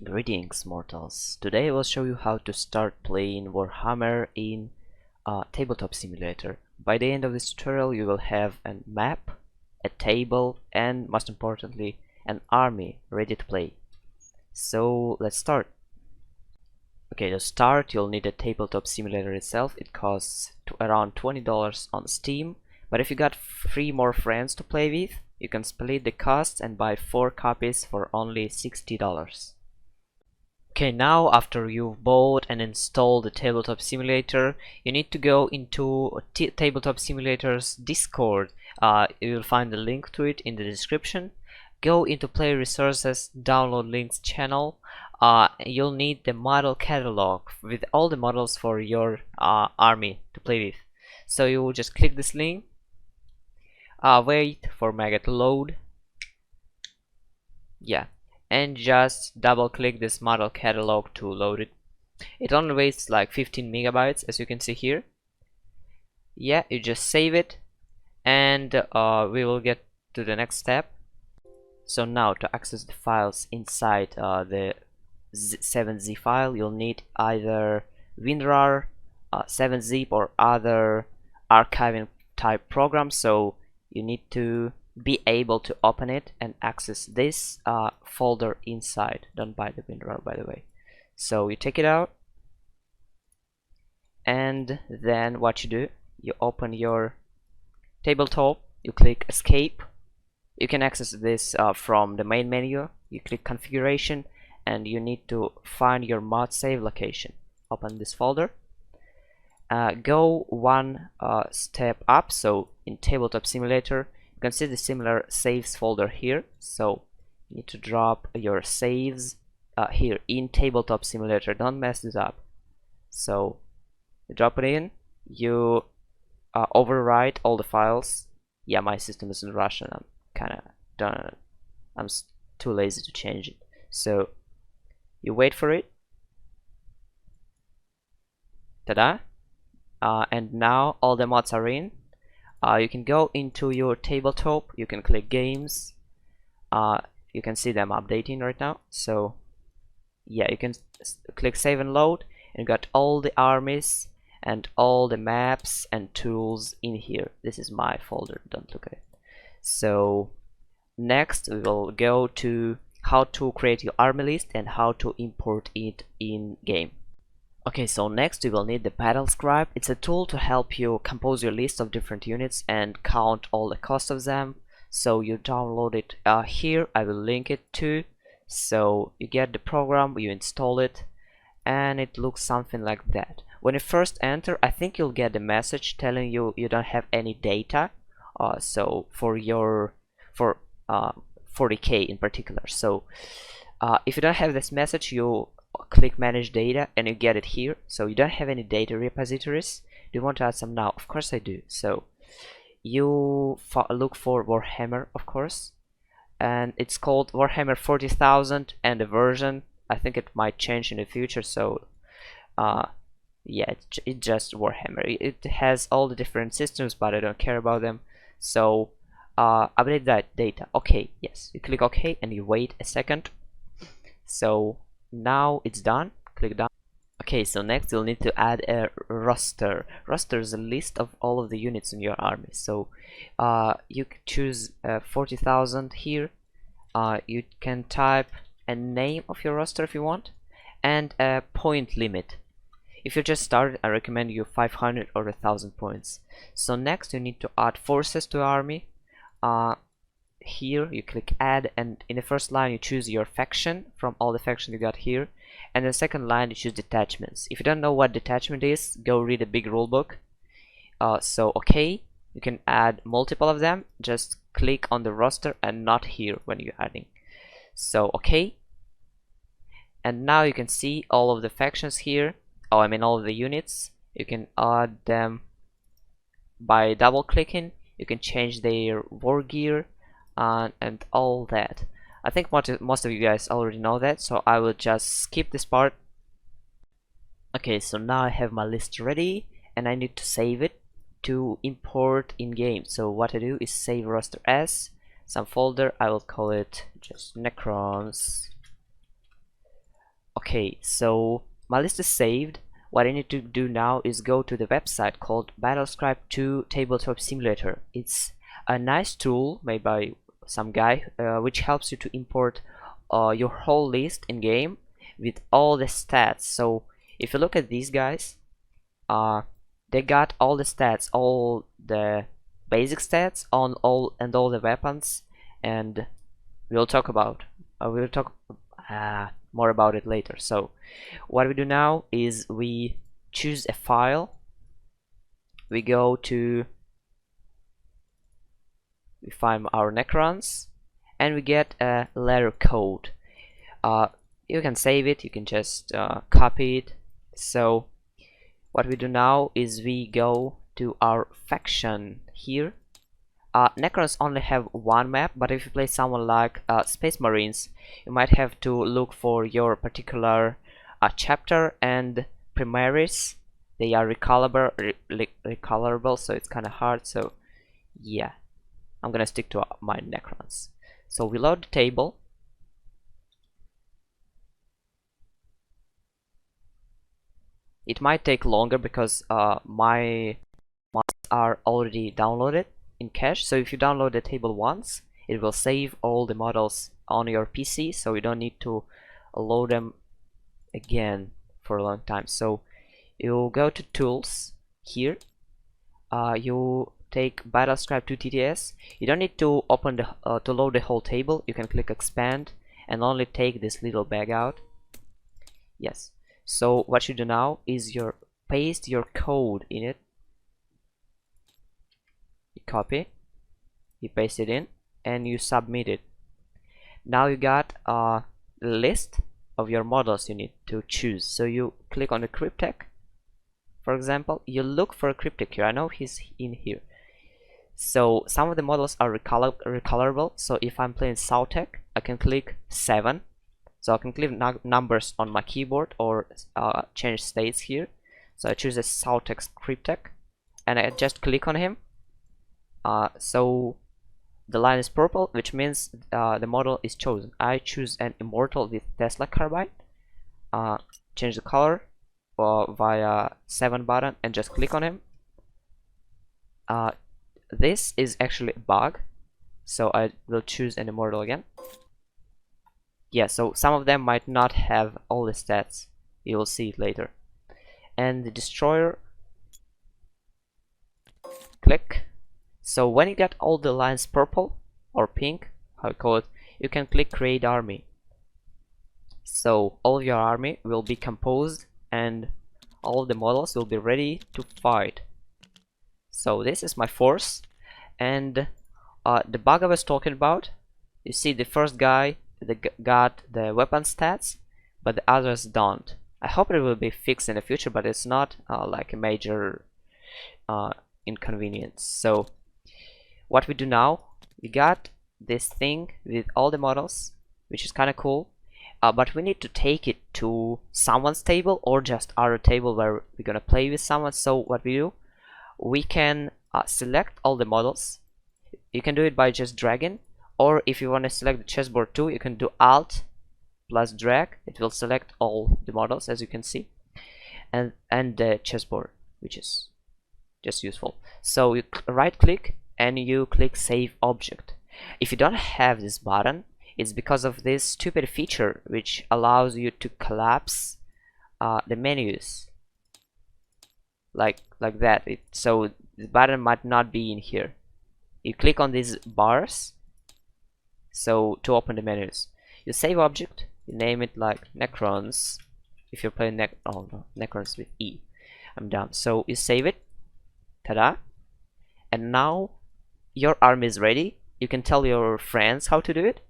Greetings mortals, today I will show you how to start playing Warhammer in Tabletop Simulator. By the end of this tutorial you will have a map, a table and most importantly an army ready to play. So let's start. Okay, to start you'll need a Tabletop Simulator itself. It costs around $20 on Steam, but if you got 3 more friends to play with, you can split the costs and buy 4 copies for only $60. Okay, now after you've bought and installed the Tabletop Simulator, you need to go into Tabletop Simulator's Discord. You'll find the link to it in the description. Go into Play Resources, Download Links channel. You'll need the model catalog with all the models for your army to play with. So you will just click this link, wait for Mega to load. Yeah. And just double click this model catalog to load it. It only weighs like 15 megabytes as you can see here. Yeah, you just save it and we will get to the next step. So now to access the files inside the 7Z file, you'll need either WinRAR, 7-zip or other archiving type program. So you need to be able to open it and access this folder inside. Don't buy the WinRAR, by the way. So you take it out and then what you do, you open your tabletop, you click escape. You can access this from the main menu. You click configuration and you need to find your mod save location. Open this folder, go one step up. So in Tabletop Simulator you can see the similar saves folder here, so you need to drop your saves here in Tabletop Simulator. Don't mess this up. So you drop it in, you overwrite all the files. Yeah, my system is in Russian. I'm kind of done. I'm too lazy to change it. So you wait for it. Ta-da! And now all the mods are in. You can go into your tabletop, you can click games, you can see them updating right now. So yeah, you can click save and load and you got all the armies and all the maps and tools in here. This is my folder, don't look at it. So next we will go to how to create your army list and how to import it in game. Okay, so next we will need the Battle Scribe. It's a tool to help you compose your list of different units and count all the cost of them. So you download it here, I will link it too. So you get the program, you install it, and it looks something like that. When you first enter, I think you'll get a message telling you you don't have any data. So for 40K in particular. So if you don't have this message, you click manage data and you get it here. So you don't have any data repositories. Do you want to add some now? Of course I do. So you look for Warhammer, of course, and it's called Warhammer 40,000 and the version, I think it might change in the future. So yeah, it's just Warhammer. It has all the different systems, but I don't care about them. So update that data. Okay, yes, you click OK and you wait a second. So now it's done. Click done. Okay, so next you'll need to add a roster. Roster is a list of all of the units in your army. So you can choose 40,000 here. You can type a name of your roster if you want and a point limit. If you just started, I recommend you 500 or 1,000 points. So next you need to add forces to army. Here you click add and in the first line you choose your faction from all the factions you got here, and in the second line you choose detachments. If you don't know what detachment is, go read a big rule book. So okay, you can add multiple of them. Just click on the roster and not here when you're adding. So okay, and now you can see all of the factions here. I mean all of the units. You can add them by double clicking. You can change their war gear and all that. I think most of you guys already know that, so I will just skip this part. Okay, so now I have my list ready and I need to save it to import in game. So what I do is save roster as some folder. I will call it just Necrons Okay, so my list is saved. What I need to do now is go to the website called Scribe 2 Tabletop Simulator. It's a nice tool made by some guy which helps you to import your whole list in game with all the stats. So if you look at these guys, they got all the stats, all the basic stats on all the weapons, and we'll talk more about it later. So what we do now is we choose a file, we find our Necrons, and we get a letter code. You can save it, you can just copy it. So what we do now is we go to our faction here. Necrons only have one map, but if you play someone like Space Marines, you might have to look for your particular chapter and primaries. They are recolorable, so it's kind of hard. So yeah, I'm gonna stick to my Necrons. So we load the table. It might take longer because my mods are already downloaded in cache. So if you download the table once, it will save all the models on your PC, so you don't need to load them again for a long time. So you go to tools here, you take Scribe 2 TTS. You don't need to open the to load the whole table. You can click expand and only take this little bag out. Yes. So what you do now is you paste your code in it. You copy, you paste it in, and you submit it. Now you got a list of your models you need to choose. So you click on the Cryptek, for example. You look for a Cryptek here. I know he's in here. So some of the models are recolorable. So if I'm playing Sautek, I can click 7. So I can click numbers on my keyboard or change states here. So I choose a Sautek Cryptek and I just click on him. So the line is purple, which means the model is chosen. I choose an Immortal with Tesla Carbine. Change the color via 7 button and just click on him. This is actually a bug, so I will choose an Immortal again. Yeah, so some of them might not have all the stats. You will see it later. And the Destroyer, click. So when you get all the lines purple or pink, how you call it, you can click Create Army. So all of your army will be composed and all the models will be ready to fight. So this is my force, and the bug I was talking about, you see the first guy got the weapon stats, but the others don't. I hope it will be fixed in the future, but it's not like a major inconvenience. So what we do now, we got this thing with all the models, which is kind of cool, but we need to take it to someone's table or just our table where we're gonna play with someone. So what we do, we can select all the models. You can do it by just dragging, or if you want to select the chessboard too, you can do Alt plus drag. It will select all the models, as you can see, and the chessboard, which is just useful. So you right click and you click Save Object. If you don't have this button, it's because of this stupid feature which allows you to collapse the menus like that. So the button might not be in here. You click on these bars, so to open the menus, you save object, you name it like Necrons. If you're playing Necrons with E, I'm done. So you save it, ta-da, and now your army is ready. You can tell your friends how to do it,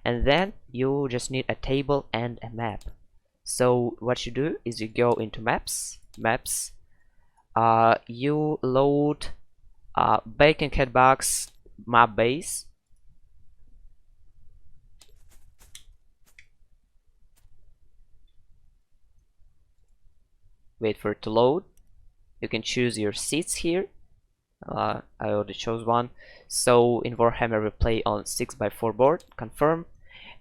and then you just need a table and a map. So what you do is you go into maps, you load Bacon Cat Box map base. Wait for it to load. You can choose your seats here. I already chose one. So in Warhammer we play on 6x4 board. Confirm.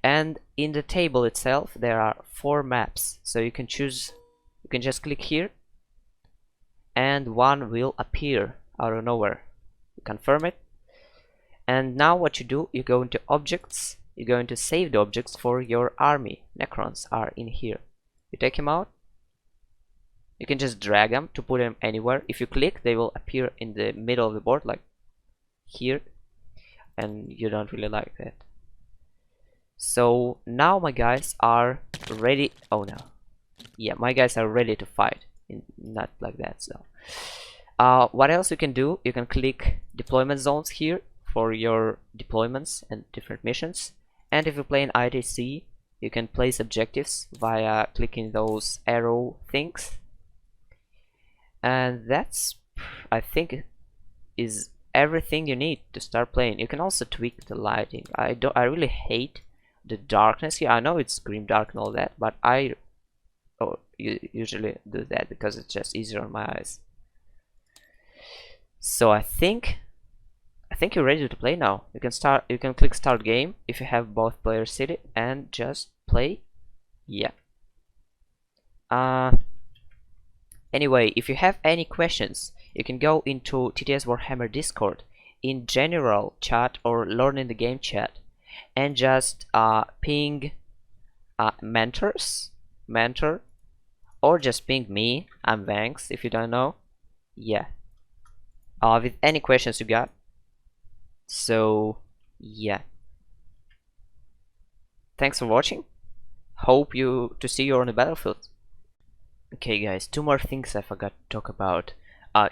And in the table itself there are 4 maps, so you can choose, you can just click here and one will appear out of nowhere. You confirm it, and now what you do, you go into objects, you're going to save the objects for your army. Necrons are in here. You take them out, you can just drag them to put them anywhere. If you click, they will appear in the middle of the board like here, and you don't really like that. So now my guys are ready. Oh no, yeah, my guys are ready to fight. Not like that. So what else you can do, you can click deployment zones here for your deployments and different missions. And if you play in ITC, you can place objectives via clicking those arrow things. And that's, I think, is everything you need to start playing. You can also tweak the lighting. I really hate the darkness here. I know it's grim dark and all that, but I usually do that because it's just easier on my eyes. So I think you're ready to play now. You can start. You can click start game if you have both players seated and just play. Yeah. Anyway, if you have any questions, you can go into TTS Warhammer Discord in general chat or learn in the game chat, and just ping mentor, or just ping me. I'm Vanks if you don't know. Yeah. With any questions you got. So yeah. Thanks for watching. Hope to see you on the battlefield. Okay guys, 2 more things I forgot to talk about.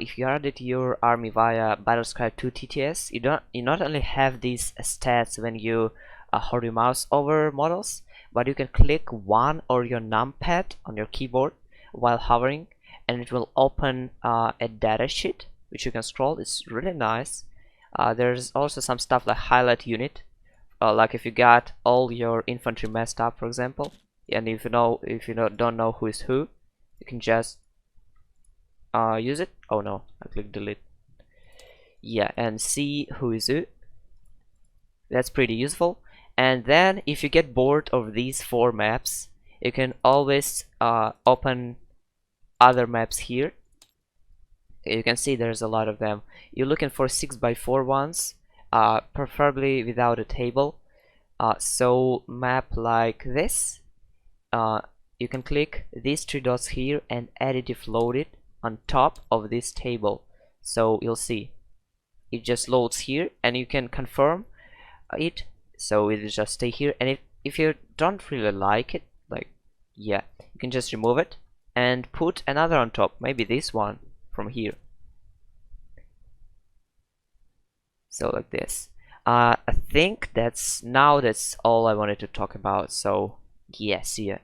If you added your army via Scribe 2 TTS, you not only have these stats when you hover your mouse over models, but you can click 1 or your numpad on your keyboard while hovering, and it will open a data sheet which you can scroll. It's really nice. There's also some stuff like highlight unit, like if you got all your infantry messed up, for example, and if you don't know who is who, you can just use it. Oh no, I clicked delete. Yeah, and see who is who. That's pretty useful. And then if you get bored of these 4 maps, you can always open other maps here. You can see there's a lot of them. You're looking for 6x4 ones, preferably without a table. So map like this, you can click these 3 dots here and additive load it on top of this table. So you'll see it just loads here, and you can confirm it, so it will just stay here. And if you don't really like it, like, yeah, you can just remove it and put another on top, maybe this one from here. So like this. I think that's all I wanted to talk about. So yeah, see ya.